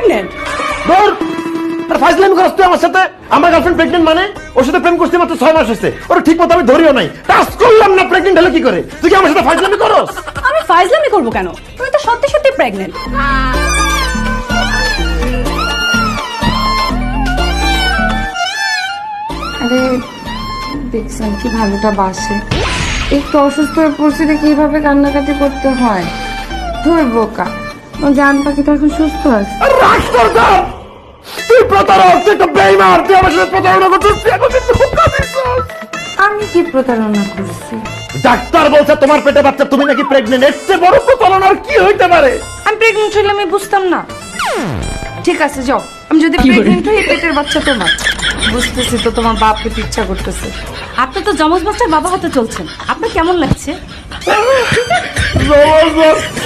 Pregnant. দূর আর ফাইজলামি করছ তুই আমার সাথে। আমার গার্লফ্রেন্ড প্রেগনেন্ট মানে ওর সাথে প্রেম করতে মাত্র 6 মাস হয়েছে, ওর ঠিক মতো আমি ধরিও নাই, টাচ করলাম না, প্রেগনেন্ট হলো কি করে? তুই কি আমার সাথে ফাইজলামি করস? আমি ফাইজলামি করবো কেন? তুমি তো সত্যি সত্যি প্রেগনেন্ট। আরে দেখছেন কি ভালোটা বাসে, একটু অসুস্থ হয়ে পড়ছে দেখে এইভাবে কান্নাকাটি করতে হয়। ধর বোকা, ও জান পাখি তো এখন সুস্থ আছে। আর রাগ কর দাও। তুই প্রতারক, তুই তো বেঈমান, তুই আমার সাথে প্রতারণা করছিস, তুই আমাকে ধোঁকা দিছিস। আমি কি প্রতারণা করছি? ডাক্তার বলছে তোমার পেটে বাচ্চা, তুমি নাকি প্রেগনেন্ট। এর চেয়ে বড় প্রতারণা আর কি হইতে পারে? আমি প্রেগনেন্ট হইলে আমি বুঝতাম না। ঠিক আছে যাও, আমি যদি প্রেগনেন্ট হই পেটের বাচ্চা তোমার। বুঝতেছি তো তোমার বাপ পেতে ইচ্ছা করতেছে। আপনি তো জমজ বাচ্চার বাবা হতে চলছেন, আপনার কেমন লাগছে? জবরদস্ত।